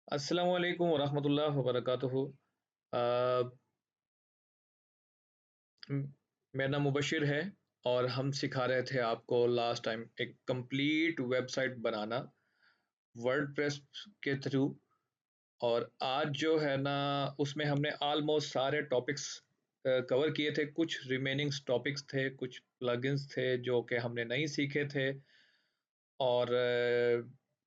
अस्सलाम वालेकुम वरहमतुल्लाह वबरकातुहू। अ, म- मेरा नाम मुबशिर है और हम सिखा रहे थे आपको लास्ट टाइम एक कंप्लीट वेबसाइट बनाना वर्डप्रेस के थ्रू। और आज जो है ना उसमें हमने ऑलमोस्ट सारे टॉपिक्स कवर किए थे। कुछ रिमेनिंग टॉपिक्स थे, कुछ प्लगइन्स थे जो कि हमने नहीं सीखे थे, और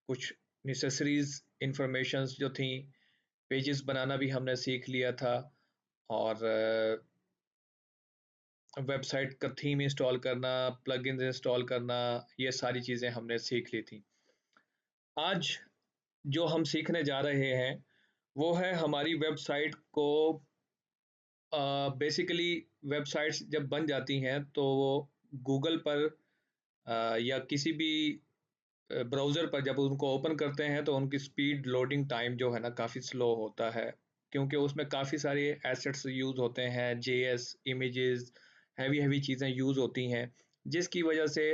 कुछ नेसेसरीज इंफॉर्मेशंस जो थी। पेजेस बनाना भी हमने सीख लिया था, और वेबसाइट का थीम इंस्टॉल करना, प्लगइन्स इंस्टॉल करना, ये सारी चीज़ें हमने सीख ली थी। आज जो हम सीखने जा रहे हैं वो है हमारी वेबसाइट को। बेसिकली वेबसाइट्स जब बन जाती हैं तो वो गूगल पर या किसी भी ब्राउज़र पर जब उनको ओपन करते हैं तो उनकी स्पीड लोडिंग टाइम जो है ना काफ़ी स्लो होता है, क्योंकि उसमें काफ़ी सारे एसेट्स यूज़ होते हैं, जेएस इमेजेस, हैवी हैवी चीज़ें यूज़ होती हैं, जिसकी वजह से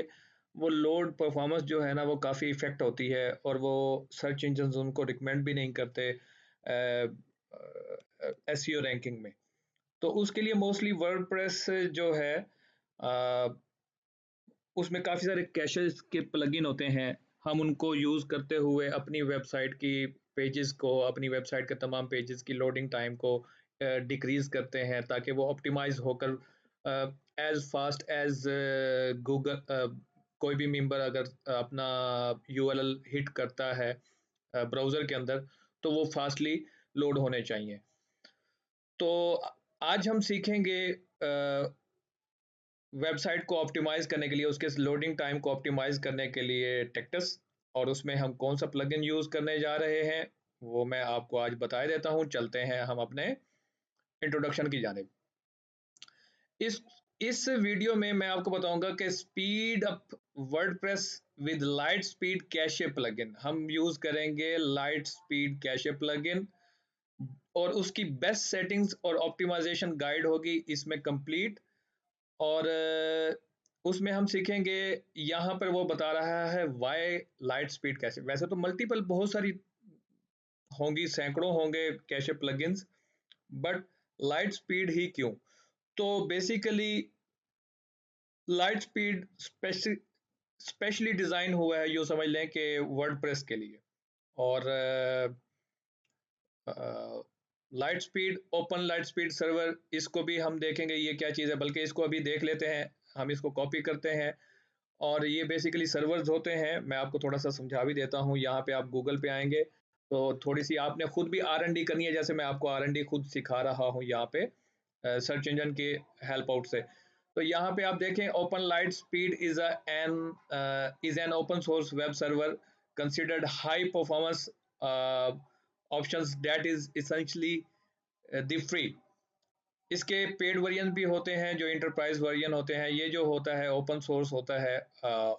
वो लोड परफॉर्मेंस जो है ना वो काफ़ी इफ़ेक्ट होती है, और वो सर्च इंजन उनको रिकमेंड भी नहीं करते एसईओ रैंकिंग में। तो उसके लिए मोस्टली वर्डप्रेस जो है उसमें काफ़ी सारे कैशेस के प्लगइन होते हैं। हम उनको यूज़ करते हुए अपनी वेबसाइट की पेजेस को, अपनी वेबसाइट के तमाम पेजेस की लोडिंग टाइम को डिक्रीज करते हैं, ताकि वो ऑप्टिमाइज होकर एज फास्ट एज गूगल, कोई भी मेंबर अगर अपना यूआरएल हिट करता है ब्राउज़र के अंदर, तो वो फास्टली लोड होने चाहिए। तो आज हम सीखेंगे वेबसाइट को ऑप्टिमाइज करने के लिए, उसके लोडिंग टाइम को ऑप्टिमाइज करने के लिए टेक्टस, और उसमें हम कौन सा प्लगइन यूज करने जा रहे हैं वो मैं आपको आज बता देता हूं। चलते हैं हम अपने इंट्रोडक्शन की जानिब। इस इस वीडियो में मैं आपको बताऊंगा कि speed up WordPress with light speed cache plugin. हम यूज करेंगे लाइट स्पीड कैशे प्लगइन, और उसकी बेस्ट सेटिंग्स और ऑप्टिमाइजेशन गाइड होगी इसमें कंप्लीट। और उसमें हम सीखेंगे, यहाँ पर वो बता रहा है वाई लाइट स्पीड कैशे। वैसे तो मल्टीपल बहुत सारी होंगी, सैकड़ों होंगे cache plugins, but light speed ही क्यों? तो basically light speed specially design हुआ है, यूँ समझ लें कि वर्डप्रेस के लिए। और light speed, open light speed server, इसको भी हम देखेंगे ये क्या चीज़ है, बल्कि इसको अभी देख लेते हैं। हम इसको कॉपी करते हैं, और ये बेसिकली सर्वर्स होते हैं। मैं आपको थोड़ा सा समझा भी देता हूँ। यहाँ पे आप गूगल पे आएंगे तो थोड़ी सी आपने खुद भी आर एन डी करनी है, जैसे मैं आपको आर एन डी खुद सिखा रहा हूँ यहाँ पे सर्च इंजन के हेल्प आउट से। तो यहाँ पे आप देखें, open light speed is an open source web server considered high performance options that is essentially the free. इसके पेड वर्जन भी होते हैं जो इंटरप्राइज वर्जन होते हैं। ये जो होता है ओपन सोर्स होता है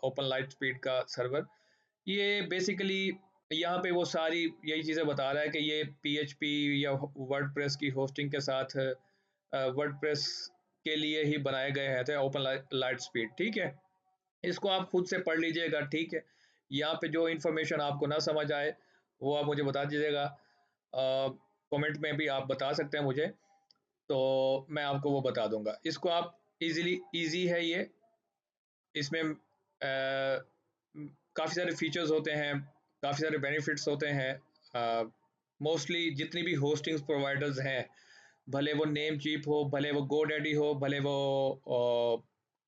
ओपन लाइट स्पीड का सर्वर। ये बेसिकली यहाँ पे वो सारी यही चीज़ें बता रहा है कि ये पीएचपी या वर्डप्रेस की होस्टिंग के साथ वर्डप्रेस के लिए ही बनाए गए हैं थे ओपन लाइट स्पीड। ठीक है, इसको आप खुद से पढ़ लीजिएगा। ठीक है, यहाँ पे जो इन्फॉर्मेशन आपको ना समझ आए वो आप मुझे बता दीजिएगा, कमेंट में भी आप बता सकते हैं मुझे, तो मैं आपको वो बता दूंगा। इसको आप इजीली, इजी है ये। इसमें काफ़ी सारे फीचर्स होते हैं, काफ़ी सारे बेनिफिट्स होते हैं। मोस्टली जितनी भी होस्टिंग प्रोवाइडर्स हैं, भले वो नेम चीप हो, भले वो गोडैडी हो, भले वो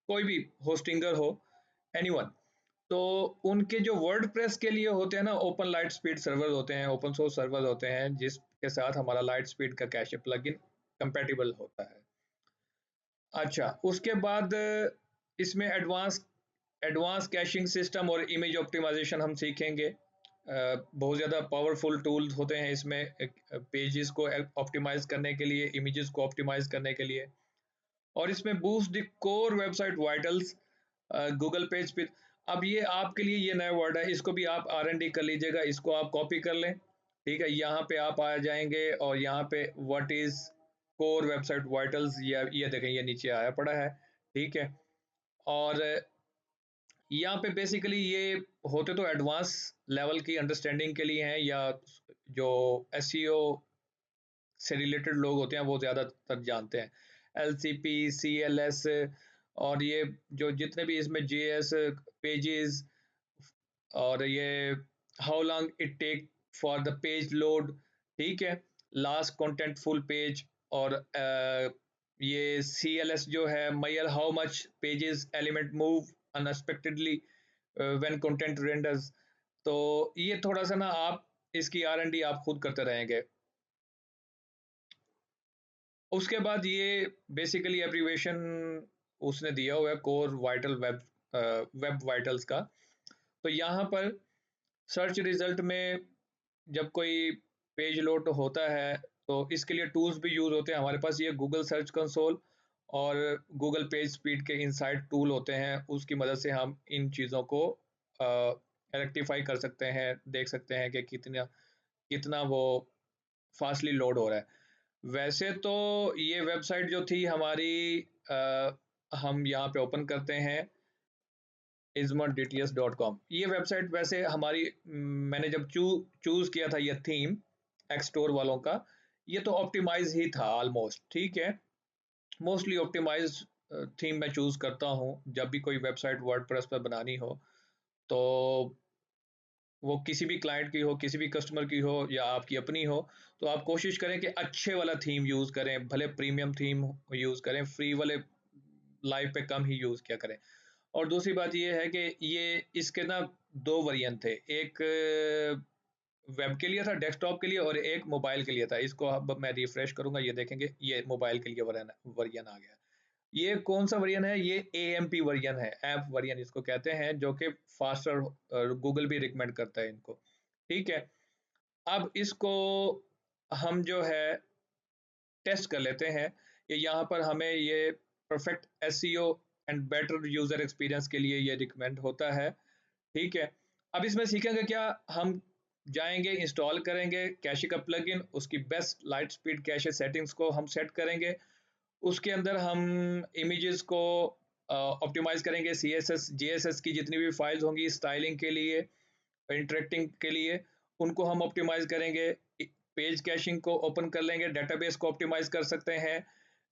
कोई भी होस्टिंगर हो, एनीवन, तो उनके जो वर्डप्रेस के लिए होते हैं ना ओपन लाइट स्पीड सर्वर होते हैं, ओपन सोर्स सर्वर होते हैं, जिसके साथ हमारा लाइट स्पीड का कैशे प्लगइन कंपैटिबल होता है। अच्छा, उसके बाद इसमें एडवांस एडवांस कैशिंग सिस्टम और इमेज ऑप्टिमाइजेशन हम सीखेंगे। बहुत ज़्यादा पावरफुल टूल्स होते हैं इसमें पेजेस को ऑप्टिमाइज करने के लिए, इमेजेस को ऑप्टिमाइज करने के लिए। और इसमें boost the core website vitals Google page पे। अब ये आपके लिए ये नया वर्ड है, इसको भी आप आर एन डी कर लीजिएगा, इसको आप कॉपी कर लें। ठीक है, यहाँ पे आप आ जाएंगे और यहाँ पे what is core website vitals, ये देखें, ये नीचे आया पड़ा है। ठीक है, और यहाँ पे बेसिकली ये होते तो एडवांस लेवल की अंडरस्टैंडिंग के लिए हैं, या जो एसईओ से रिलेटेड लोग होते हैं वो ज़्यादातर जानते हैं। एलसीपी, सीएलएस और ये जो जितने भी इसमें जेएस पेजेस और ये how long it take for the page load, ठीक है, लास्ट कॉन्टेंटफुल पेज, और ये CLS जो है measure how much pages element move unexpectedly when content renders. तो ये थोड़ा सा ना आप इसकी R&D आप खुद करते रहेंगे। उसके बाद ये बेसिकली एब्रीवेशन उसने दिया हुआ है कोर वाइटल वेब वाइटल्स का। तो यहाँ पर सर्च रिजल्ट में जब कोई पेज लोड होता है तो इसके लिए टूल्स भी यूज होते हैं हमारे पास। ये गूगल सर्च कंसोल और गूगल पेज स्पीड के इनसाइड टूल होते हैं, उसकी मदद से हम इन चीज़ों को रेक्टिफाई कर सकते हैं, देख सकते हैं कि कितना कितना वो फास्टली लोड हो रहा है। वैसे तो ये वेबसाइट जो थी हमारी, हम यहाँ पे ओपन करते हैं ismardts.com। ये वेबसाइट वैसे हमारी मैंने जब चूज किया था ये थीम एक्सटोर वालों का, ये तो ऑप्टिमाइज ही था ऑलमोस्ट, ठीक है। मोस्टली ऑप्टिमाइज थीम मैं चूज करता हूँ जब भी कोई वेबसाइट वर्डप्रेस पर बनानी हो, तो वो किसी भी क्लाइंट की हो, किसी भी कस्टमर की हो या आपकी अपनी हो, तो आप कोशिश करें कि अच्छे वाला थीम यूज करें, भले प्रीमियम थीम यूज करें, फ्री वाले लाइव पे कम ही यूज किया करें। और दूसरी बात ये है कि ये इसके ना दो वेरिएंट थे, एक वेब के लिए था, डेस्कटॉप के लिए, और एक मोबाइल के लिए था। इसको अब मैं रिफ्रेश करूंगा, ये देखेंगे ये मोबाइल के लिए वर्जन आ गया। ये कौन सा वर्जन है? ये AMP वर्जन है, ऐप वर्जन इसको कहते हैं, जो कि फास्टर गूगल भी रिकमेंड करता है इनको, ठीक है। अब इसको हम जो है टेस्ट कर लेते हैं कि यहाँ पर हमें ये perfect SEO and better user experience के लिए ये रिकमेंड होता है, ठीक है। अब इसमें सीखेंगे क्या, हम जाएंगे, इंस्टॉल करेंगे कैशे का प्लगइन, उसकी best light speed cache settings को हम सेट करेंगे, उसके अंदर हम इमेजेस को ऑप्टिमाइज करेंगे, CSS JSS की जितनी भी फाइल्स होंगी स्टाइलिंग के लिए, इंटरेक्टिंग के लिए, उनको हम ऑप्टिमाइज करेंगे। पेज कैशिंग को ओपन कर लेंगे, डेटाबेस को ऑप्टिमाइज कर सकते हैं,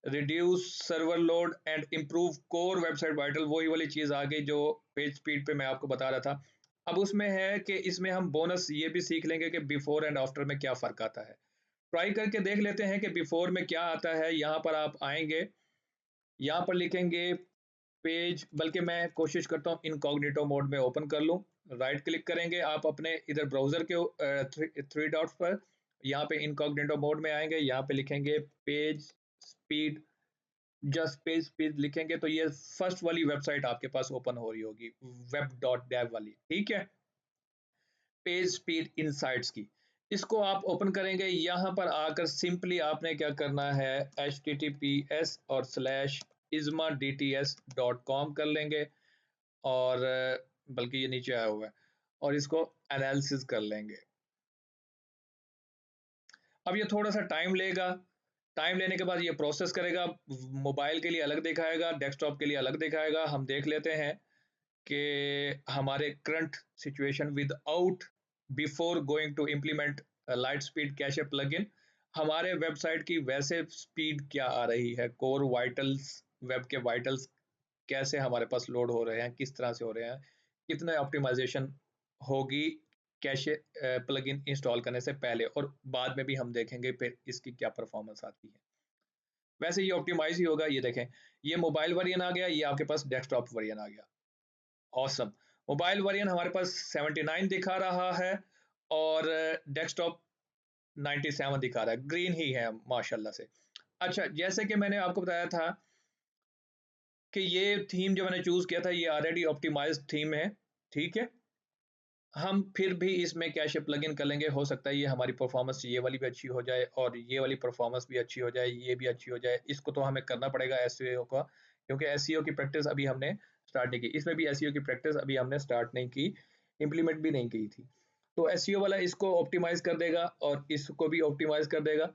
reduce server load and improve core website vital, वही वाली चीज आ गई जो पेज स्पीड पे मैं आपको बता रहा था। अब उसमें है कि इसमें हम बोनस ये भी सीख लेंगे कि बिफोर एंड आफ्टर में क्या फर्क आता है। ट्राई करके देख लेते हैं कि बिफोर में क्या आता है। यहाँ पर आप आएंगे, यहाँ पर लिखेंगे पेज, बल्कि मैं कोशिश करता हूँ इनकॉग्निटो मोड में ओपन कर लूँ। राइट क्लिक करेंगे आप अपने इधर ब्राउजर के थ्री डॉट्स पर, यहाँ पे इनकॉग्निटो मोड में आएंगे, यहाँ पे लिखेंगे page speed, just page speed लिखेंगे तो ये फर्स्ट वाली वेबसाइट आपके पास ओपन हो रही होगी, web.dev वाली, ठीक है, पेज स्पीड इनसाइट्स की। इसको आप ओपन करेंगे, यहाँ पर आकर सिंपली आपने क्या करना है, https और /ismadts.com कर लेंगे, और बल्कि ये नीचे आया हुआ है, और इसको एनालिसिस कर लेंगे। अब ये थोड़ा सा टाइम लेगा, टाइम लेने के बाद ये प्रोसेस करेगा, मोबाइल के लिए अलग दिखाएगा, डेस्कटॉप के लिए अलग दिखाएगा। हम देख लेते हैं कि हमारे current situation without before going to implement light speed cache plugin, हमारे वेबसाइट की वैसे स्पीड क्या आ रही है, कोर वाइटल्स, वेब के वाइटल्स कैसे हमारे पास लोड हो रहे हैं, किस तरह से हो रहे हैं, कितने ऑप्टिमाइजेशन होगी कैशे प्लगइन इंस्टॉल करने से पहले, और बाद में भी हम देखेंगे फिर इसकी क्या परफॉर्मेंस आती है। वैसे ये ऑप्टिमाइज ही होगा। ये देखें, ये मोबाइल वर्जन आ गया, ये आपके पास डेस्कटॉप वर्जन आ गया। ऑसम। मोबाइल वर्जन हमारे पास 79 दिखा रहा है और डेस्कटॉप 97 दिखा रहा है, ग्रीन ही है माशाल्लाह से। अच्छा, जैसे कि मैंने आपको बताया था कि ये थीम जो मैंने चूज किया था ये ऑलरेडी ऑप्टिमाइज्ड थीम है, ठीक है। हम फिर भी इसमें कैशे प्लगइन कर लेंगे, हो सकता है ये हमारी परफॉर्मेंस ये वाली भी अच्छी हो जाए और ये वाली परफॉर्मेंस भी अच्छी हो जाए, ये भी अच्छी हो जाए। इसको तो हमें करना पड़ेगा एसईओ का, क्योंकि एसईओ की प्रैक्टिस अभी हमने स्टार्ट नहीं की, इसमें भी एसईओ की प्रैक्टिस अभी हमने स्टार्ट नहीं की, इम्प्लीमेंट भी नहीं की थी। तो एसईओ वाला इसको ऑप्टिमाइज कर देगा और इसको भी ऑप्टिमाइज कर देगा।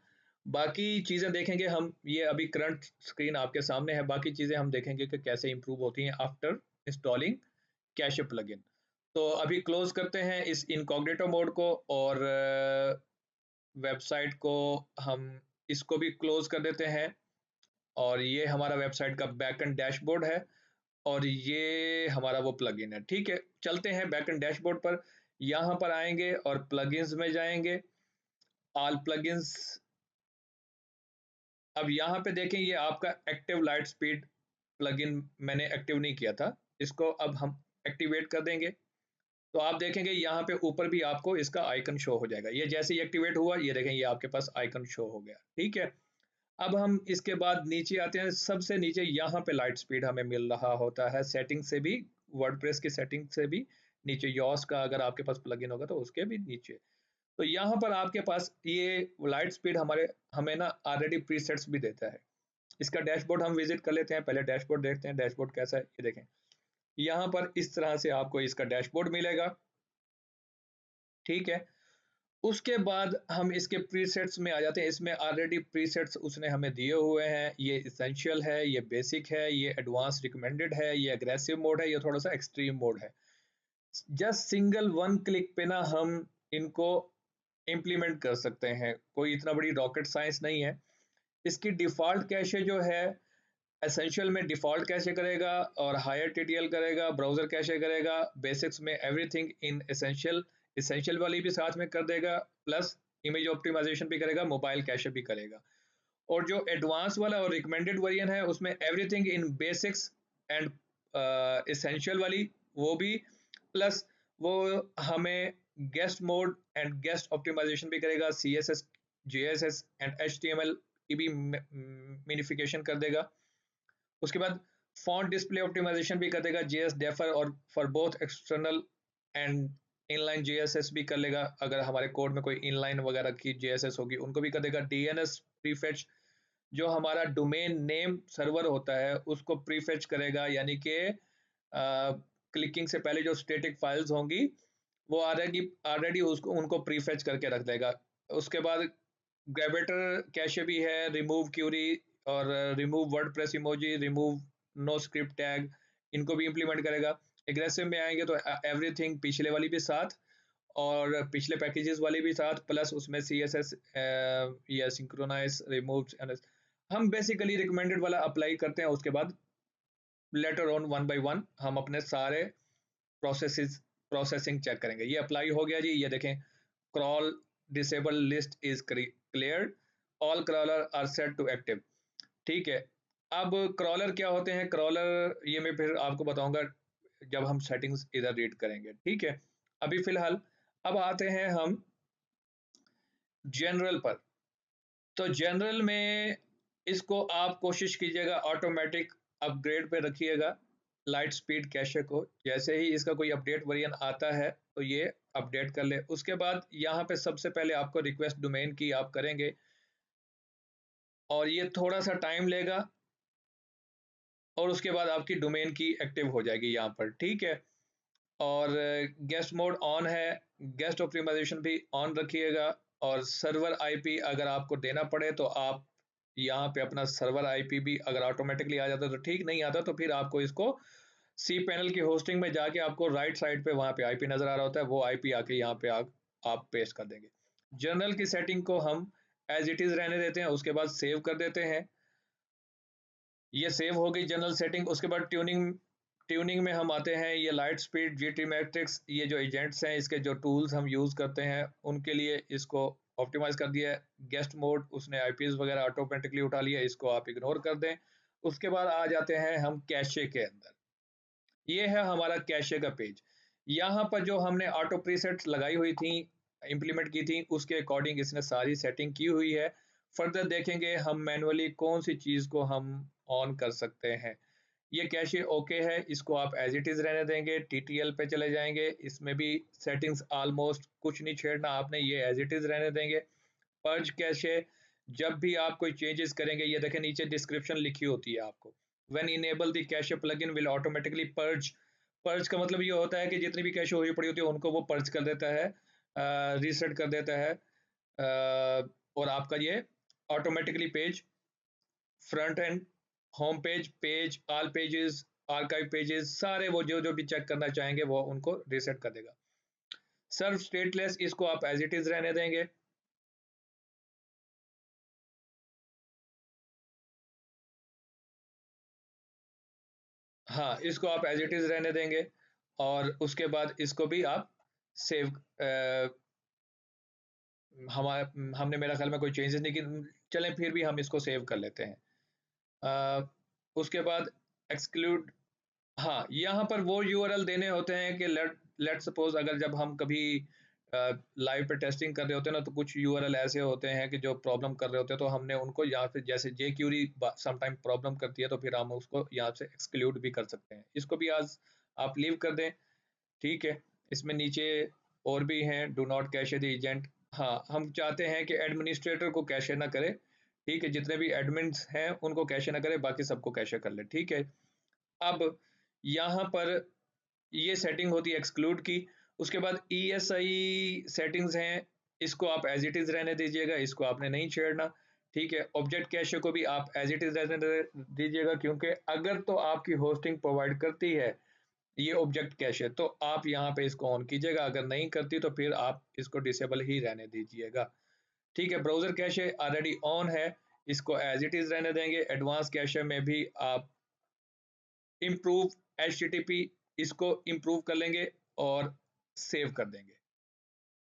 बाकी चीज़ें देखेंगे हम, ये अभी करंट स्क्रीन आपके सामने है, बाकी चीज़ें हम देखेंगे कि कैसे इंप्रूव होती हैं आफ्टर इंस्टॉलिंग कैशे प्लगइन। तो अभी क्लोज करते हैं इस इनकॉग्निटो मोड को और वेबसाइट को हम इसको भी क्लोज कर देते हैं और ये हमारा वेबसाइट का बैकएंड डैशबोर्ड है और ये हमारा वो प्लगइन है। ठीक है, चलते हैं बैकएंड डैशबोर्ड पर। यहाँ पर आएंगे और प्लगइन्स में जाएंगे, ऑल प्लगइन्स। अब यहाँ पे देखें ये आपका एक्टिव लाइट स्पीड प्लगइन मैंने एक्टिव नहीं किया था, इसको अब हम एक्टिवेट कर देंगे। तो आप देखेंगे यहाँ पे ऊपर भी आपको इसका आइकन शो हो जाएगा। ये जैसे ही एक्टिवेट हुआ, ये देखें ये आपके पास आइकन शो हो गया। ठीक है, अब हम इसके बाद नीचे आते हैं। सबसे नीचे यहाँ पे लाइट स्पीड हमें मिल रहा होता है सेटिंग से भी, वर्डप्रेस की सेटिंग से भी नीचे। यॉस का अगर आपके पास प्लगइन होगा तो उसके भी नीचे। तो यहाँ पर आपके पास ये लाइट स्पीड हमें ना ऑलरेडी प्रीसेट्स भी देता है। इसका डैशबोर्ड हम विजिट कर लेते हैं, पहले डैशबोर्ड देखते हैं डैशबोर्ड कैसा है। ये देखें यहाँ पर इस तरह से आपको इसका डैशबोर्ड मिलेगा। ठीक है, उसके बाद हम इसके प्रीसेट्स में आ जाते हैं। इसमें ऑलरेडी प्रीसेट्स उसने हमें दिए हुए हैं। ये इसेंशियल है, ये बेसिक है, ये एडवांस रिकमेंडेड है, ये एग्रेसिव मोड है, ये थोड़ा सा एक्सट्रीम मोड है। जस्ट सिंगल वन क्लिक पे ना हम इनको इम्प्लीमेंट कर सकते हैं, कोई इतना बड़ी रॉकेट साइंस नहीं है। इसकी डिफ़ॉल्ट कैशे जो है, एसेंशियल में डिफ़ॉल्ट कैशे करेगा और हायर टीटीएल करेगा, ब्राउज़र कैशे करेगा, बेसिक्स में एवरीथिंग इन एसेंशियल, एसेंशियल वाली भी साथ में कर देगा, प्लस इमेज ऑप्टिमाइजेशन भी करेगा, मोबाइल कैशे भी करेगा। और जो एडवांस वाला और रिकमेंडेड वर्जन है उसमें everything in basics and essential वाली वो भी, प्लस वो हमें guest mode and guest optimization भी करेगा, CSS, JSS एंड HTML की भी मिनिफिकेशन कर देगा। उसके बाद फॉन्ट डिस्प्ले ऑप्टिमाइजेशन भी कर देगा, JS डेफर, और for both external and inline JSS भी कर लेगा। अगर हमारे कोड में कोई इनलाइन वगैरह की JSS होगी उनको भी कर देगा। DNS प्रीफेच, जो हमारा डोमेन नेम सर्वर होता है उसको प्रीफेच करेगा, यानी कि क्लिकिंग से पहले जो स्टैटिक फाइल्स होंगी वो ऑलरेडी उसको उनको प्रीफेच करके रख देगा। उसके बाद ग्रेवेटर कैशे भी है, रिमूव क्यूरी और remove WordPress emoji, remove no script tag, इनको भी इंप्लीमेंट करेगा। एग्रेसिव में आएंगे तो एवरीथिंग पिछले वाली भी साथ और पिछले पैकेजेस वाली भी साथ, प्लस उसमें CSS या सिंक्रोनाइज रिमूव। हम बेसिकली रिकमेंडेड वाला अप्लाई करते हैं, उसके बाद later on one by one हम अपने सारे प्रोसेसिंग चेक करेंगे। ये अप्लाई हो गया जी, ये देखें crawl disable list is cleared, all crawler are set to active. ठीक है, अब क्रॉलर क्या होते हैं, क्रॉलर ये मैं फिर आपको बताऊंगा जब हम सेटिंग्स इधर रीड करेंगे। ठीक है, अभी फिलहाल अब आते हैं हम जनरल पर। तो जनरल में इसको आप कोशिश कीजिएगा ऑटोमेटिक अपग्रेड पे रखिएगा लाइट स्पीड कैशे को। जैसे ही इसका कोई अपडेट वर्जन आता है तो ये अपडेट कर ले। उसके बाद यहाँ पे सबसे पहले आपको रिक्वेस्ट डोमेन की आप करेंगे और ये थोड़ा सा टाइम लेगा और उसके बाद आपकी डोमेन की एक्टिव हो जाएगी यहाँ पर। ठीक है, और गेस्ट मोड ऑन है, गेस्ट ऑप्टिमाइजेशन भी ऑन रखिएगा। और सर्वर आईपी अगर आपको देना पड़े तो आप यहाँ पे अपना सर्वर आईपी भी अगर ऑटोमेटिकली आ जाता तो ठीक, नहीं आता तो फिर आपको इसको cPanel की होस्टिंग में जाके आपको राइट साइड पे वहाँ पे आईपी नजर आ रहा होता है, वो आईपी आके यहाँ पे आप पेस्ट कर देंगे। जर्नल की सेटिंग को हम एज इट इज रहने देते हैं, उसके बाद सेव कर देते हैं। ये सेव हो गई जनरल सेटिंग। उसके बाद ट्यूनिंग में हम आते हैं। ये लाइट स्पीड, GT मैट्रिक्स, ये जो एजेंट्स हैं इसके जो टूल्स हम यूज़ करते हैं उनके लिए इसको ऑप्टिमाइज कर दिया है। गेस्ट मोड उसने आईपीज वगैरह ऑटोमेटिकली उठा लिया, इसको आप इग्नोर कर दें। उसके बाद आ जाते हैं हम कैशे के अंदर। ये है हमारा कैशे का पेज। यहाँ पर जो हमने ऑटो प्रीसेट्स लगाई हुई थी, इंप्लीमेंट की थी, उसके अकॉर्डिंग इसने सारी सेटिंग की हुई है। फर्दर देखेंगे हम मैनुअली कौन सी चीज़ को हम ऑन कर सकते हैं। ये कैशे ओके है, इसको आप एज इट इज रहने देंगे। TTL पे चले जाएंगे, इसमें भी सेटिंग्स ऑलमोस्ट कुछ नहीं छेड़ना आपने, ये एज इट इज रहने देंगे। पर्ज कैशे, जब भी आप कोई चेंजेस करेंगे, ये देखें नीचे डिस्क्रिप्शन लिखी होती है आपको, when enable the cache plugin will automatically purge. Purge का मतलब ये होता है कि जितनी भी कैशे हुई पड़ी होती है उनको वो पर्ज कर देता है, रीसेट कर देता है, और आपका ये automatically page, front end, home page, page, all pages, archive pages, सारे वो जो जो भी चेक करना चाहेंगे वो उनको रीसेट कर देगा। सर्व स्टेटलेस, इसको आप एज इट इज रहने देंगे। हाँ, इसको आप एज इट इज रहने देंगे और उसके बाद इसको भी आप सेव हमने मेरा ख्याल में कोई चेंजेस नहीं की, चलें फिर भी हम इसको सेव कर लेते हैं। उसके बाद एक्सक्लूड, हाँ, यहाँ पर वो यूआरएल देने होते हैं कि लेट सपोज अगर जब हम कभी लाइव पे टेस्टिंग कर रहे होते हैं ना, तो कुछ यूआरएल ऐसे होते हैं कि जो प्रॉब्लम कर रहे होते हैं, तो हमने उनको यहाँ पे जैसे जे क्यूरी समटाइम प्रॉब्लम करती है, तो फिर हम उसको यहाँ से एक्सक्लूड भी कर सकते हैं। इसको भी आज आप लीव कर दें, ठीक है। इसमें नीचे और भी हैं, do not cache the agent. हाँ, हम चाहते हैं कि एडमिनिस्ट्रेटर को कैशे ना करे, ठीक है, जितने भी एडमिन्स हैं उनको कैशे ना करे, बाकी सबको कैशे कर ले, ठीक है। अब यहाँ पर ये सेटिंग होती है एक्सक्लूड की। उसके बाद ESI सेटिंग्स हैं, इसको आप एज इट इज रहने दीजिएगा, इसको आपने नहीं छेड़ना, ठीक है। ऑब्जेक्ट कैशे को भी आप एज इट इज रहने दीजिएगा, क्योंकि अगर तो आपकी होस्टिंग प्रोवाइड करती है ये ऑब्जेक्ट कैशे, तो आप यहाँ पे इसको ऑन कीजिएगा, अगर नहीं करती तो फिर आप इसको डिसेबल ही रहने दीजिएगा, ठीक है। ब्राउजर कैशे ऑलरेडी ऑन है, इसको एज इट इज रहने देंगे। एडवांस कैशे में भी आप इम्प्रूव HTTP इसको इम्प्रूव कर लेंगे और सेव कर देंगे,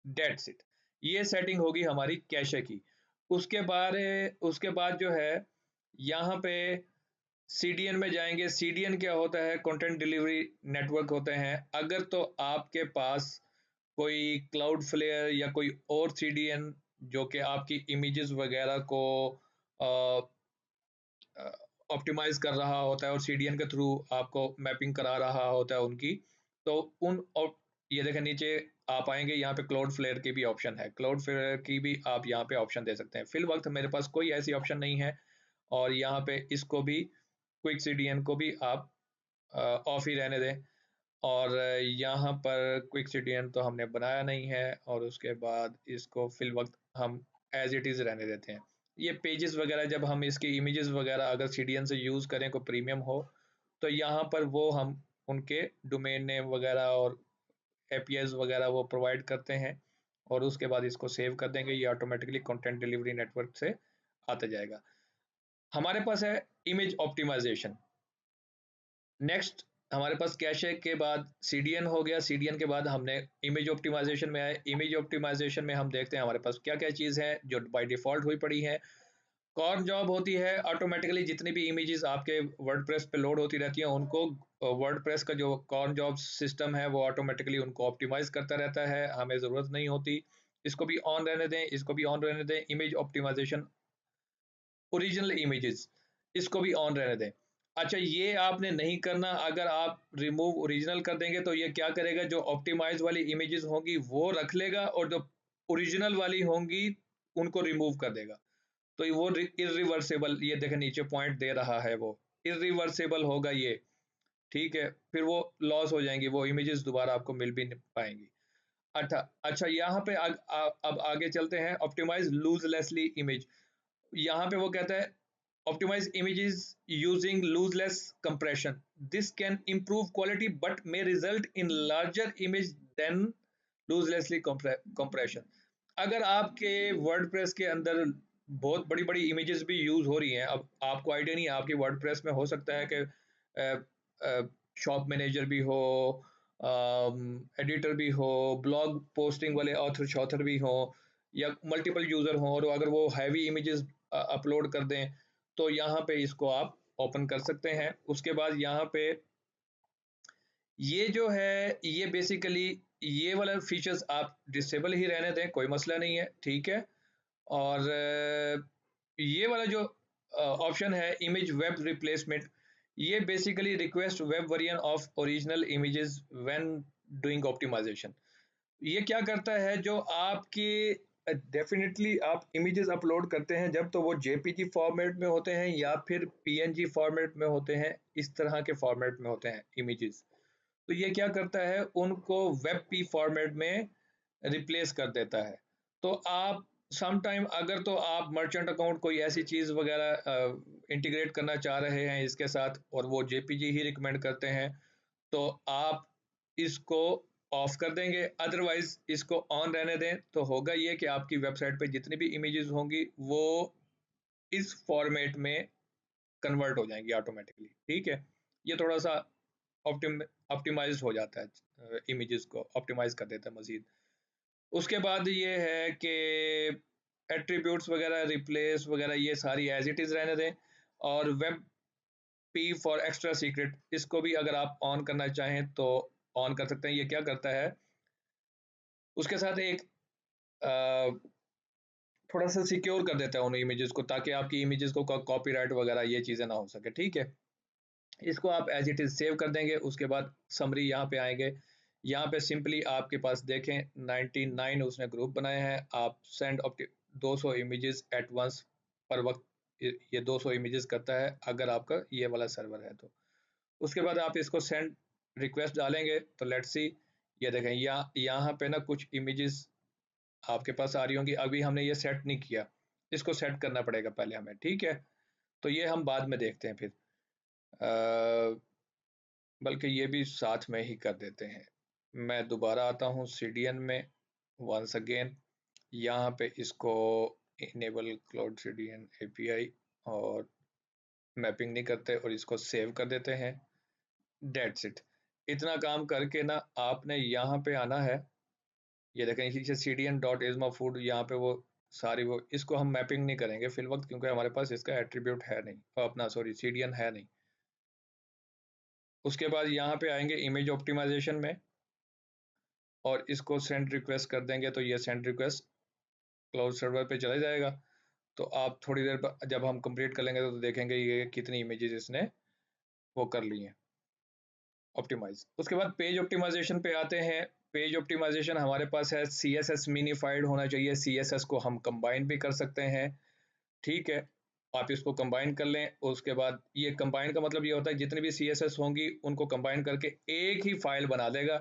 डेट्स इट। ये सेटिंग होगी हमारी कैशे की। उसके बाद जो है यहाँ पे CDN में जाएंगे। CDN क्या होता है? कंटेंट डिलीवरी नेटवर्क होते हैं। अगर तो आपके पास कोई क्लाउड फ्लेयर या कोई और CDN जो कि आपकी इमेजेस वगैरह को ऑप्टिमाइज कर रहा होता है और CDN के थ्रू आपको मैपिंग करा रहा होता है उनकी, तो ये देखें नीचे आप आएंगे, यहाँ पे क्लाउड फ्लेयर की भी ऑप्शन है, क्लाउड फ्लेयर की भी आप यहाँ पे ऑप्शन दे सकते हैं। फिल वक्त मेरे पास कोई ऐसी ऑप्शन नहीं है, और यहाँ पे इसको भी क्विक CDN को भी आप ऑफ ही रहने दें। और यहाँ पर क्विक CDN तो हमने बनाया नहीं है, और उसके बाद इसको फिल वक्त हम एज इट इज़ रहने देते हैं। ये पेजेस वगैरह जब हम इसकी इमेजेस वगैरह अगर CDN से यूज़ करें, को प्रीमियम हो, तो यहाँ पर वो हम उनके डोमेन नेम वगैरह और APIs वगैरह वो प्रोवाइड करते हैं, और उसके बाद इसको सेव कर देंगे, ये ऑटोमेटिकली कंटेंट डिलीवरी नेटवर्क से आता जाएगा। हमारे पास है इमेज ऑप्टिमाइजेशन। नेक्स्ट हमारे पास कैशे के बाद CDN हो गया, CDN के बाद हमने इमेज ऑप्टिमाइजेशन में आए। इमेज ऑप्टिमाइजेशन में हम देखते हैं हमारे पास क्या क्या चीज़ है जो बाय डिफॉल्ट हुई पड़ी है। कॉर्न जॉब होती है, ऑटोमेटिकली जितनी भी इमेजेस आपके वर्डप्रेस पे लोड होती रहती हैं उनको वर्डप्रेस का जो कॉर्न जॉब सिस्टम है वो ऑटोमेटिकली उनको ऑप्टिमाइज करता रहता है, हमें ज़रूरत नहीं होती। इसको भी ऑन रहने दें, इसको भी ऑन रहने दें। इमेज ऑप्टिमाइजेशन ओरिजिनल इमेजेस, इसको भी ऑन रहने दें। अच्छा, ये आपने नहीं करना, अगर आप रिमूव ओरिजिनल कर देंगे तो ये क्या करेगा, जो ऑप्टिमाइज वाली इमेजेस होंगी वो रख लेगा, और जो ओरिजिनल वाली होंगी उनको रिमूव कर देगा। तो वो इरिवर्सेबल, ये देखें नीचे पॉइंट दे रहा है, वो इरिवर्सेबल होगा ये, ठीक है। फिर वो लॉस हो जाएंगी, वो इमेजेस दोबारा आपको मिल भी नहीं पाएंगी। अच्छा अच्छा, यहाँ पे अब आगे चलते हैं। ऑप्टिमाइज लूजलेसली इमेज, यहाँ पे वो कहता है optimize images using lossless compression. This can improve quality but may result in larger image than losslessly compression. अगर आपके वर्डप्रेस के अंदर बहुत बड़ी बड़ी इमेजेस भी यूज हो रही हैं, अब आपको आइडिया नहीं है, आपके वर्डप्रेस में हो सकता है कि शॉप मैनेजर भी हो, एडिटर भी हो, ब्लॉग पोस्टिंग वाले ऑथर शॉथर भी हो, या मल्टीपल यूजर हो, और अगर वो हैवी इमेजेस अपलोड कर दें, तो यहाँ पे इसको आप ओपन कर सकते हैं। उसके बाद यहाँ पे ये जो है, ये बेसिकली ये वाला फीचर्स आप डिसेबल ही रहने दें, कोई मसला नहीं है, ठीक है। और ये वाला जो ऑप्शन है इमेज वेब रिप्लेसमेंट, ये basically request web variant of original images when doing optimization. ये क्या करता है, जो आपके डेफिनेटली आप इमेजेस अपलोड करते हैं जब, तो वो JPG फॉर्मेट में होते हैं या फिर PNG फॉर्मेट में होते हैं, इस तरह के फॉर्मेट में होते हैं इमेजेस। तो ये क्या करता है, उनको WebP फॉर्मेट में रिप्लेस कर देता है। तो आप सम टाइम अगर तो आप मर्चेंट अकाउंट कोई ऐसी चीज़ वगैरह इंटीग्रेट करना चाह रहे हैं इसके साथ, और वो JPG ही रिकमेंड करते हैं, तो आप इसको ऑफ कर देंगे। अदरवाइज इसको ऑन रहने दें, तो होगा ये कि आपकी वेबसाइट पे जितनी भी इमेजेस होंगी वो इस फॉर्मेट में कन्वर्ट हो जाएंगी ऑटोमेटिकली, ठीक है। ये थोड़ा सा ऑप्टिमाइज हो जाता है, इमेजेस को ऑप्टिमाइज कर देता है मजीद। उसके बाद ये है कि एट्रीब्यूट्स वगैरह रिप्लेस वगैरह ये सारी एज इट इज रहने दें। और web P for extra secret, इसको भी अगर आप ऑन करना चाहें तो ऑन कर सकते हैं। ये क्या करता है, उसके साथ एक थोड़ा सा सिक्योर कर देता है उन इमेजेस को, ताकि आपकी इमेजेस को कॉपीराइट वगैरह ये चीज़ें ना हो सके। ठीक है, इसको आप एज इट इज सेव कर देंगे। उसके बाद समरी यहाँ पे आएंगे, यहाँ पे सिंपली आपके पास देखें 99 उसने ग्रुप बनाए हैं। आप सेंड 200 इमेजेस एट वंस पर वक्त, ये 200 इमेजेस करता है अगर आपका ये वाला सर्वर है तो। उसके बाद आप इसको सेंड रिक्वेस्ट डालेंगे तो लेट्स सी, ये देखें यहाँ पे ना कुछ इमेजेस आपके पास आ रही होंगी। अभी हमने ये सेट नहीं किया, इसको सेट करना पड़ेगा पहले हमें। ठीक है, तो ये हम बाद में देखते हैं फिर, बल्कि ये भी साथ में ही कर देते हैं। मैं दोबारा आता हूँ CDN में वंस अगेन, यहाँ पे इसको इनेबल क्लाउड CDN API और मैपिंग नहीं करते और इसको सेव कर देते हैं। That's it. इतना काम करके ना आपने यहाँ पे आना है, ये देखें नीचे CDN.ismafood, यहाँ पे वो सारी वो, इसको हम मैपिंग नहीं करेंगे फिल वक्त क्योंकि हमारे पास इसका एट्रीब्यूट है नहीं, अपना सॉरी CDN है नहीं। उसके बाद यहाँ पे आएंगे इमेज ऑप्टिमाइजेशन में और इसको सेंड रिक्वेस्ट कर देंगे तो ये सेंड रिक्वेस्ट क्लाउड सर्वर पे चला जाएगा। तो आप थोड़ी देर जब हम कंप्लीट कर लेंगे तो देखेंगे ये कितनी इमेजेस इसने वो कर ली हैं ऑप्टिमाइज। उसके बाद पेज ऑप्टिमाइजेशन पे आते हैं। पेज ऑप्टिमाइजेशन हमारे पास है CSS मिनिफाइड होना चाहिए। CSS को हम कंबाइन भी कर सकते हैं। ठीक है, आप इसको कंबाइन कर लें। उसके बाद ये कंबाइन का मतलब ये होता है जितनी भी CSS होंगी उनको कंबाइन करके एक ही फाइल बना देगा।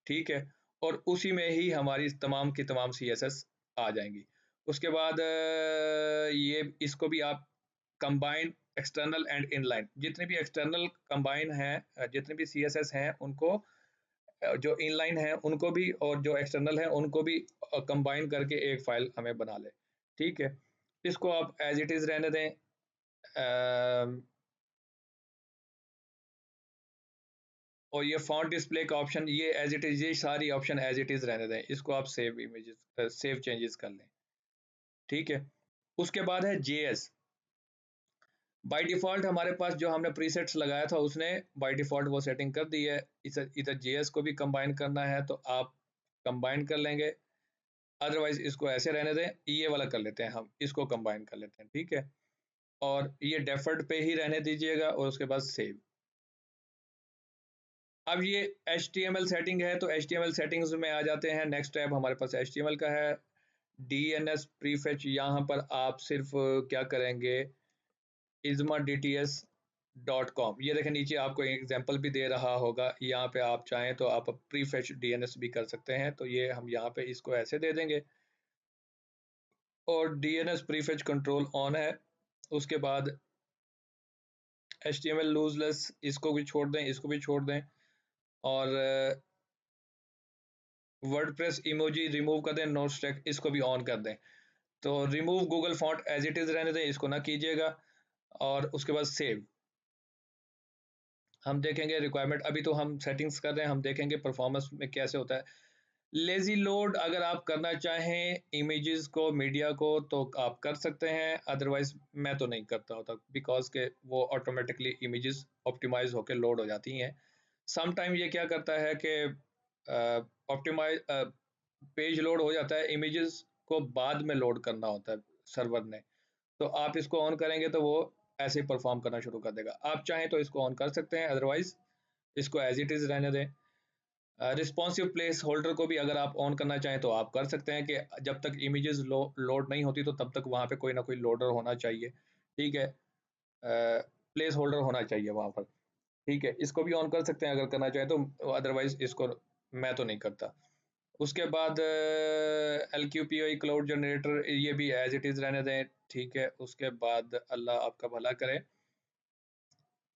ठीक है, और उसी में ही हमारी तमाम की तमाम CSS आ जाएंगी। उसके बाद ये इसको भी आप कंबाइन एक्सटर्नल एंड इनलाइन, जितने भी एक्सटर्नल कंबाइन हैं, जितने भी CSS हैं उनको, जो इनलाइन है उनको भी और जो एक्सटर्नल है उनको भी कंबाइन करके एक फाइल हमें बना ले। ठीक है, इसको आप एज इट इज रहने दें। और ये फॉन्ट डिस्प्ले का ऑप्शन ये एज इट इज, ये सारी ऑप्शन एज इट इज रहने दें। इसको आप सेव इमेजेस सेव चेंजेस कर लें। ठीक है, उसके बाद है JS। बाय डिफॉल्ट हमारे पास जो हमने प्रीसेट्स लगाया था उसने बाय डिफॉल्ट वो सेटिंग कर दी है। इधर JS को भी कंबाइन करना है तो आप कंबाइन कर लेंगे, अदरवाइज इसको ऐसे रहने दें। ये वाला कर लेते हैं, हम इसको कंबाइन कर लेते हैं। ठीक है, और ये डेफर्ड पे ही रहने दीजिएगा और उसके बाद सेव। अब ये HTML सेटिंग है तो HTML सेटिंग्स में आ जाते हैं। नेक्स्ट टैब हमारे पास HTML का है। DNS प्रीफेच, यहाँ पर आप सिर्फ क्या करेंगे, isma.dts.com, ये देखें नीचे आपको एग्जांपल भी दे रहा होगा। यहाँ पे आप चाहें तो आप प्रीफेच DNS भी कर सकते हैं, तो ये हम यहाँ पे इसको ऐसे दे देंगे और DNS प्रीफेच कंट्रोल ऑन है। उसके बाद HTML लूजलेस, इसको भी छोड़ दें, इसको भी छोड़ दें और वर्डप्रेस इमोजी रिमूव कर दें, नोट स्टैक इसको भी ऑन कर दें। तो remove Google font as it is रहने दें, इसको ना कीजिएगा। और उसके बाद सेव। हम देखेंगे रिक्वायरमेंट, अभी तो हम सेटिंग्स कर रहे हैं, हम देखेंगे परफॉर्मेंस में कैसे होता है। लेजी लोड अगर आप करना चाहें इमेजेस को, मीडिया को, तो आप कर सकते हैं, अदरवाइज मैं तो नहीं करता होता बिकॉज के वो ऑटोमेटिकली इमेजेस ऑप्टिमाइज होकर लोड हो जाती हैं। सम टाइम ये क्या करता है कि ऑप्टिमाइज पेज लोड हो जाता है, इमेजेस को बाद में लोड करना होता है सर्वर ने। तो आप इसको ऑन करेंगे तो वो ऐसे ही परफॉर्म करना शुरू कर देगा। आप चाहें तो इसको ऑन कर सकते हैं, अदरवाइज इसको एज इट इज रहने दें। रिस्पॉन्सिव प्लेस होल्डर को भी अगर आप ऑन करना चाहें तो आप कर सकते हैं कि जब तक इमेजेस लोड नहीं होती तो तब तक वहाँ पे कोई ना कोई लोडर होना चाहिए। ठीक है, प्लेस होल्डर होना चाहिए वहाँ पर। ठीक है, इसको भी ऑन कर सकते हैं अगर करना चाहें तो, अदरवाइज इसको मैं तो नहीं करता। उसके बाद LQPI क्लाउड जनरेटर, ये भी एज इट इज रहने दें। ठीक है, उसके बाद अल्लाह आपका भला करे।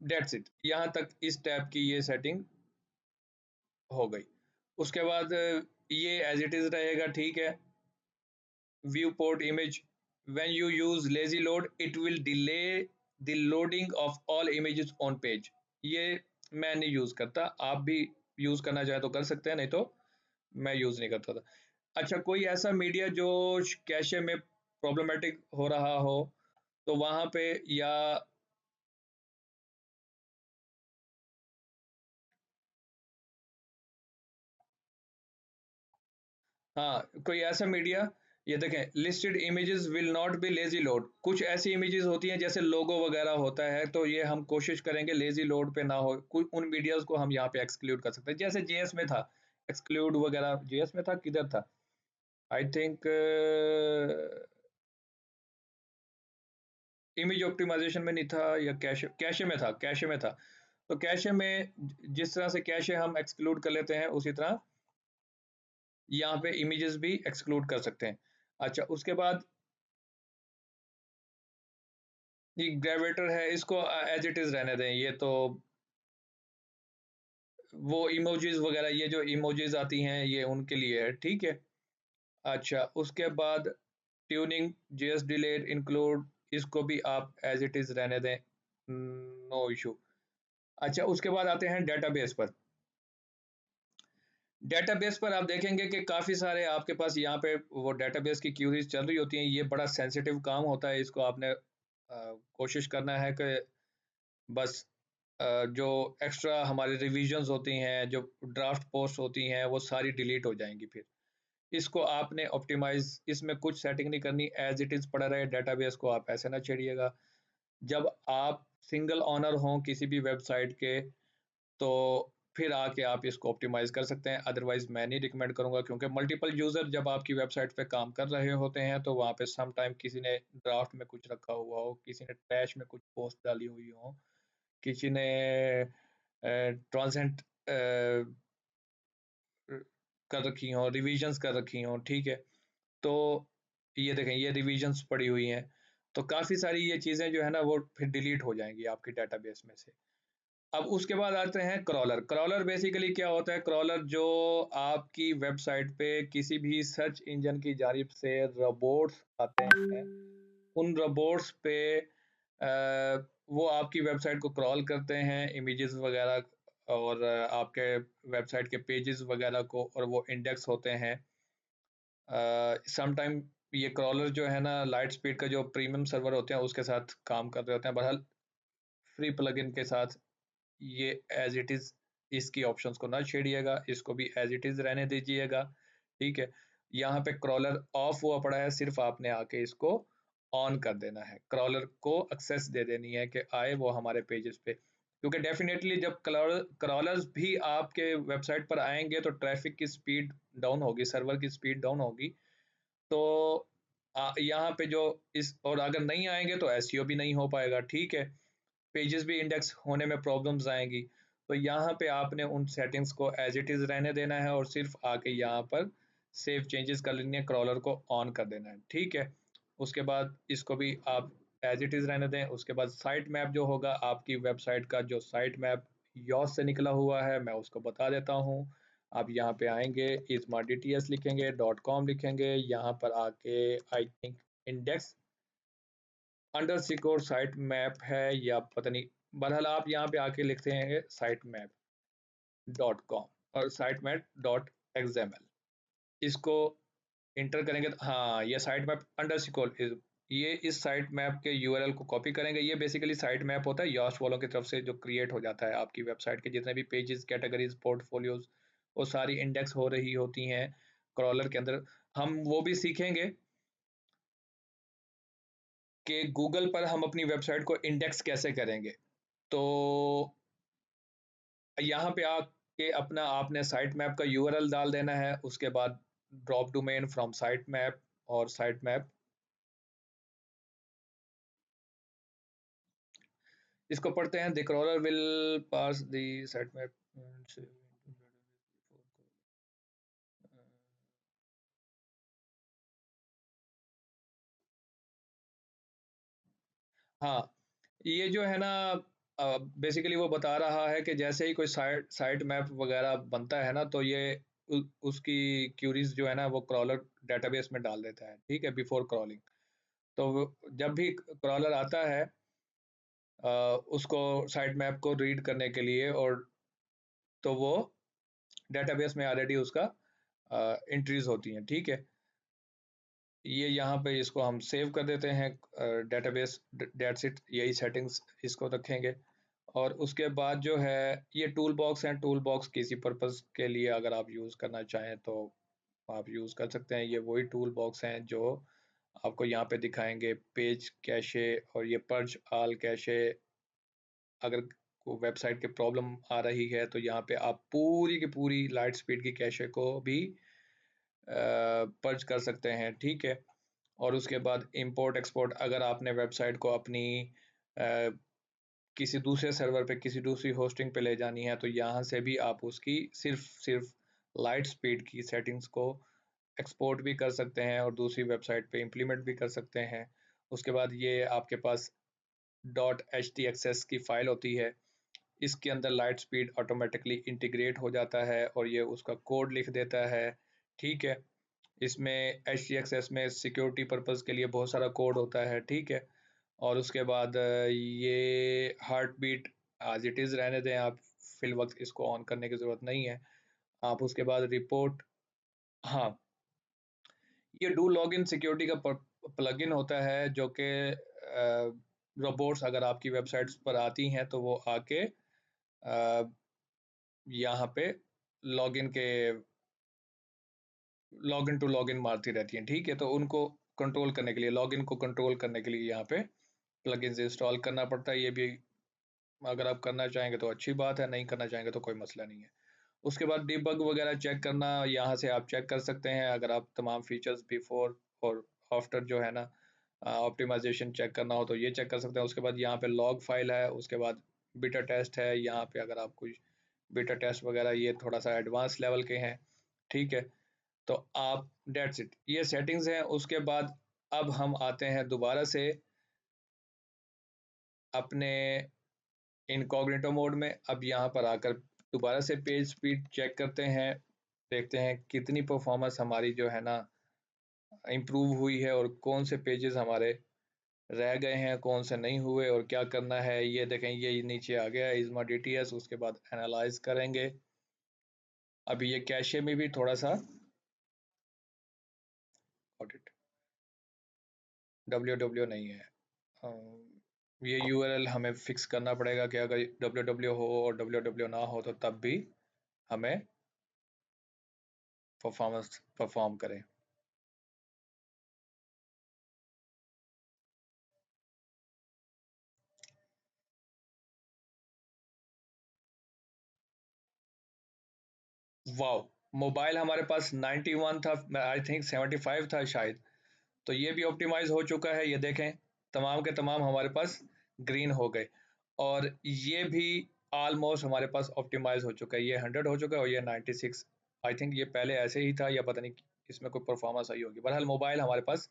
डेट्स इट, यहाँ तक इस टैब की ये सेटिंग हो गई। उसके बाद ये एज इट इज रहेगा। ठीक है, view port image, when you use lazy load it will delay the loading of all images on page. ये मैं नहीं यूज करता, आप भी यूज करना चाहे तो कर सकते हैं, नहीं तो मैं यूज नहीं करता था। अच्छा, कोई ऐसा मीडिया जो कैशे में प्रॉब्लमेटिक हो रहा हो तो वहां पे, या हाँ कोई ऐसा मीडिया, ये देखें listed images will not be lazy load, कुछ ऐसी इमेजेस होती हैं जैसे लोगो वगैरह होता है, तो ये हम कोशिश करेंगे लेजी लोड पे ना हो, कुछ उन मीडियाज को हम यहाँ पे एक्सक्लूड कर सकते हैं, जैसे जेएस में था एक्सक्लूड वगैरह, जेएस में था किधर था, आई थिंक इमेज ऑप्टिमाइजेशन में नहीं था, या कैशे, कैशे में था, कैशे में था। तो कैशे में जिस तरह से कैशे हम एक्सक्लूड कर लेते हैं उसी तरह यहाँ पे इमेजेस भी एक्सक्लूड कर सकते हैं। अच्छा, उसके बाद ये ग्रेवेटर है, इसको एज इट इज रहने दें, ये तो वो इमोजीज वगैरह, ये जो इमोजीज आती हैं ये उनके लिए है, ठीक है। अच्छा, उसके बाद ट्यूनिंग जेएस डिलेड इंक्लूड, इसको भी आप एज इट इज रहने दें, नो इशू। अच्छा, उसके बाद आते हैं डेटाबेस पर। डेटाबेस पर आप देखेंगे कि काफ़ी सारे आपके पास यहाँ पे वो डेटाबेस की क्यूरीज चल रही होती हैं, ये बड़ा सेंसिटिव काम होता है, इसको आपने कोशिश करना है कि बस जो एक्स्ट्रा हमारी रिविजन्स होती हैं, जो ड्राफ्ट पोस्ट होती हैं, वो सारी डिलीट हो जाएंगी फिर। इसको आपने ऑप्टिमाइज, इसमें कुछ सेटिंग नहीं करनी, एज इट इज़ पड़ा रहे डेटाबेस को, आप ऐसे ना छेड़िएगा। जब आप सिंगल ऑनर हों किसी भी वेबसाइट के, तो फिर आके आप इसको ऑप्टिमाइज कर सकते हैं, अदरवाइज मैं नहीं रिकमेंड करूंगा, क्योंकि मल्टीपल यूजर जब आपकी वेबसाइट पे काम कर रहे होते हैं तो वहाँ पे सम टाइम किसी ने ड्राफ्ट में कुछ रखा हुआ हो, किसी ने ट्रैश में कुछ पोस्ट डाली हुई हो, किसी ने ट्रांसेंट कर रखी हो, रिविजन्स कर रखी हो, ठीक है। तो ये देखें, ये रिविजन्स पड़ी हुई हैं, तो काफ़ी सारी ये चीज़ें जो है ना वो फिर डिलीट हो जाएंगी आपकी डेटाबेस में से। अब उसके बाद आते हैं क्रॉलर। क्रॉलर बेसिकली क्या होता है? क्रॉलर जो आपकी वेबसाइट पे किसी भी सर्च इंजन की जानिब से रोबोट्स आते हैं, उन रोबोट्स पे वो आपकी वेबसाइट को क्रॉल करते हैं, इमेजेस वगैरह और आपके वेबसाइट के पेजेस वगैरह को, और वो इंडेक्स होते हैं। सम टाइम ये क्रॉलर जो है ना लाइट स्पीड का जो प्रीमियम सर्वर होते हैं उसके साथ काम कर रहे होते हैं, बहरहाल फ्री प्लगइन के साथ ये एज इट इज, इसकी ऑप्शंस को ना छेड़िएगा, इसको भी एज इट इज रहने दीजिएगा, ठीक है। यहाँ पे क्रॉलर ऑफ हुआ पड़ा है, सिर्फ आपने आके इसको ऑन कर देना है, क्रॉलर को एक्सेस दे देनी है कि आए वो हमारे पेजेस पे, क्योंकि डेफिनेटली जब क्रॉलर्स भी आपके वेबसाइट पर आएंगे तो ट्रैफिक की स्पीड डाउन होगी, सर्वर की स्पीड डाउन होगी, तो यहाँ पे जो इस, और अगर नहीं आएंगे तो एसईओ भी नहीं हो पाएगा, ठीक है, पेजेस भी इंडेक्स होने में प्रॉब्लम्स आएंगी। तो यहाँ पे आपने उन सेटिंग्स को एज इट इज़ रहने देना है और सिर्फ आके यहाँ पर सेव चेंजेस कर लेनी है, क्रॉलर को ऑन कर देना है, ठीक है। उसके बाद इसको भी आप एज इट इज़ रहने दें। उसके बाद साइट मैप जो होगा आपकी वेबसाइट का, जो साइट मैप यॉस से निकला हुआ है, मैं उसको बता देता हूँ। आप यहाँ पे आएंगे, इसमा DTS लिखेंगे, .com लिखेंगे, यहाँ पर आके I think index under secure site map है या पता नहीं, बहरहाल आप यहाँ पे आके लिखते हैं साइट मैप .com और साइट मैप .xml, इसको इंटर करेंगे तो हाँ, ये साइट मैप अंडर सिक्योर, ये इस साइट मैप के यूआरएल को कॉपी करेंगे। ये बेसिकली साइट मैप होता है यॉस वालों की तरफ से जो क्रिएट हो जाता है, आपकी वेबसाइट के जितने भी पेजेस, कैटेगरीज, पोर्टफोलियोज, वो सारी इंडेक्स हो रही होती हैं क्रॉलर के अंदर। हम वो भी सीखेंगे कि गूगल पर हम अपनी वेबसाइट को इंडेक्स कैसे करेंगे। तो यहाँ पे आके अपना आपने साइट मैप का यूआरएल डाल देना है, उसके बाद drop domain from site map, और साइट मैप इसको पढ़ते हैं, the crawler will pass the site map. हाँ, ये जो है ना बेसिकली वो बता रहा है कि जैसे ही कोई साइट साइट मैप वगैरह बनता है ना, तो ये उसकी क्यूरीज जो है ना वो क्रॉलर डेटाबेस में डाल देता है, ठीक है, बिफोर क्रॉलिंग। तो जब भी क्रॉलर आता है उसको साइट मैप को रीड करने के लिए, और तो वो डेटाबेस में ऑलरेडी उसका एंट्रीज होती हैं। ठीक है, ये यहाँ पे इसको हम सेव कर देते हैं डेटाबेस, डेट्स इट, यही सेटिंग्स इसको रखेंगे। और उसके बाद जो है ये टूल बॉक्स हैं, टूल बॉक्स किसी पर्पज़ के लिए अगर आप यूज़ करना चाहें तो आप यूज़ कर सकते हैं। ये वही टूल बॉक्स हैं जो आपको यहाँ पे दिखाएंगे, पेज कैशे और ये पर्ज आल कैशे। अगर को वेबसाइट के प्रॉब्लम आ रही है तो यहाँ पे आप पूरी की पूरी लाइट स्पीड की कैशे को भी पर्ज कर सकते हैं। ठीक है, और उसके बाद इंपोर्ट एक्सपोर्ट, अगर आपने वेबसाइट को अपनी किसी दूसरे सर्वर पे, किसी दूसरी होस्टिंग पे ले जानी है तो यहाँ से भी आप उसकी सिर्फ लाइट स्पीड की सेटिंग्स को एक्सपोर्ट भी कर सकते हैं और दूसरी वेबसाइट पे इम्प्लीमेंट भी कर सकते हैं। उसके बाद ये आपके पास .htxs की फाइल होती है, इसके अंदर लाइट स्पीड ऑटोमेटिकली इंटीग्रेट हो जाता है और ये उसका कोड लिख देता है। ठीक है, इसमें HTXS में सिक्योरिटी पर्पज़ के लिए बहुत सारा कोड होता है। ठीक है, और उसके बाद ये heartbeat as it is रहने दें आप, फिल वक्त इसको ऑन करने की ज़रूरत नहीं है। आप उसके बाद रिपोर्ट, हाँ, ये डू लॉगिन सिक्योरिटी का प्लगइन होता है जो कि रोबोट्स अगर आपकी वेबसाइट्स पर आती हैं तो वो आके यहाँ पे लॉगिन के लॉगिन टू लॉगिन मारती रहती हैं। ठीक है, तो उनको कंट्रोल करने के लिए, लॉगिन को कंट्रोल करने के लिए यहाँ पे प्लगइन्स इंस्टॉल करना पड़ता है। ये भी अगर आप करना चाहेंगे तो अच्छी बात है, नहीं करना चाहेंगे तो कोई मसला नहीं है। उसके बाद डिबग वगैरह चेक करना, यहाँ से आप चेक कर सकते हैं अगर आप तमाम फीचर्स बिफोर और आफ्टर जो है ना ऑप्टिमाइजेशन चेक करना हो तो ये चेक कर सकते हैं। उसके बाद यहाँ पे लॉग फाइल है, उसके बाद बीटा टेस्ट है, यहाँ पे अगर आप कुछ बीटा टेस्ट वगैरह ये थोड़ा सा एडवांस लेवल के हैं। ठीक है, तो आप डेट्स इट, ये सेटिंग्स हैं। उसके बाद अब हम आते हैं दोबारा से अपने इनकॉग्निटो मोड में। अब यहाँ पर आकर दोबारा से पेज स्पीड चेक करते हैं, देखते हैं कितनी परफॉर्मेंस हमारी जो है ना इम्प्रूव हुई है और कौन से पेजेस हमारे रह गए हैं, कौन से नहीं हुए और क्या करना है। ये देखें, ये नीचे आ गया इज़मा DTS। उसके बाद एनालाइज करेंगे। अभी ये कैशे में भी थोड़ा सा ऑडिट www नहीं है, ये URL हमें फिक्स करना पड़ेगा कि अगर www हो और www ना हो तो तब भी हमें परफॉर्मेंस परफॉर्म करें। वाओ, मोबाइल हमारे पास 91 था, आई थिंक 75 था शायद, तो ये भी ऑप्टिमाइज हो चुका है। ये देखें, तमाम के तमाम हमारे पास ग्रीन हो गए और ये भी ऑलमोस्ट हमारे पास ऑप्टिमाइज हो चुका है। ये 100 हो चुका है और ये 96, आई थिंक ये पहले ऐसे ही था या पता नहीं इसमें कोई परफॉर्मेंस आई होगी। बहरहाल मोबाइल हमारे पास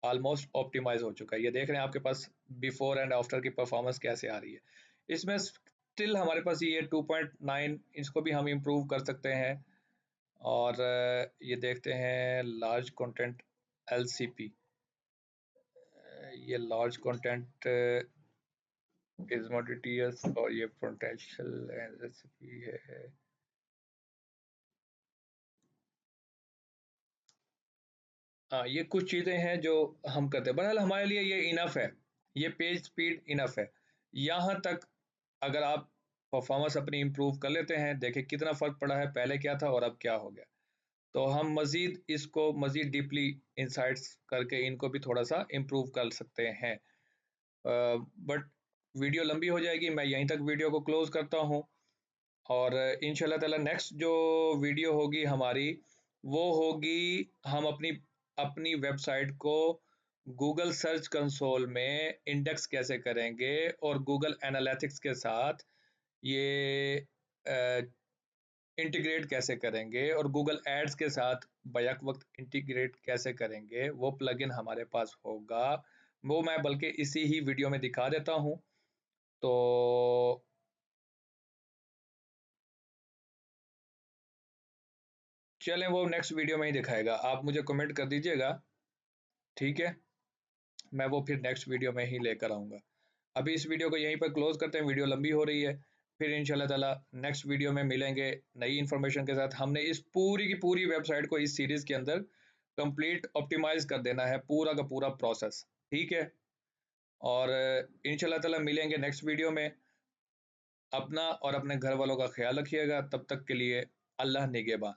ऑलमोस्ट ऑप्टिमाइज हो चुका है। ये देख रहे हैं आपके पास बिफोर एंड आफ्टर की परफॉर्मेंस कैसे आ रही है। इसमें स्टिल हमारे पास ये 2.9, इसको भी हम इम्प्रूव कर सकते हैं। और ये देखते हैं लार्ज कंटेंट LCP, ये लार्ज कंटेंट इज़मा DTS और ये पोटेंशियल LCP है। हाँ, ये कुछ चीज़ें हैं जो हम करते हैं। बहरहाल हमारे लिए ये इनफ है, ये पेज स्पीड इनफ है। यहाँ तक अगर आप परफॉर्मेंस अपनी इम्प्रूव कर लेते हैं, देखें कितना फ़र्क पड़ा है, पहले क्या था और अब क्या हो गया। तो हम मज़ीद इसको मज़ीद डीपली इंसाइट्स करके इनको भी थोड़ा सा इम्प्रूव कर सकते हैं। बट वीडियो लंबी हो जाएगी, मैं यहीं तक वीडियो को क्लोज़ करता हूँ। और इंशाल्लाह ताला नेक्स्ट जो वीडियो होगी हमारी, वो होगी हम अपनी अपनी वेबसाइट को गूगल सर्च कंसोल में इंडेक्स कैसे करेंगे और गूगल एनालिटिक्स के साथ ये इंटीग्रेट कैसे करेंगे और गूगल एड्स के साथ बैक वक्त इंटीग्रेट कैसे करेंगे। वो प्लगइन हमारे पास होगा, वो मैं बल्कि इसी ही वीडियो में दिखा देता हूँ। तो चलें, वो नेक्स्ट वीडियो में ही दिखाएगा, आप मुझे कमेंट कर दीजिएगा। ठीक है, मैं वो फिर नेक्स्ट वीडियो में ही लेकर आऊँगा। अभी इस वीडियो को यहीं पर क्लोज करते हैं, वीडियो लंबी हो रही है। फिर इंशाल्लाह ताला नेक्स्ट वीडियो में मिलेंगे नई इन्फॉर्मेशन के साथ। हमने इस पूरी की पूरी वेबसाइट को इस सीरीज के अंदर कंप्लीट ऑप्टिमाइज कर देना है, पूरा का पूरा प्रोसेस, ठीक है। और इंशाल्लाह ताला मिलेंगे नेक्स्ट वीडियो में। अपना और अपने घर वालों का ख्याल रखिएगा, तब तक के लिए अल्लाह निगहबान।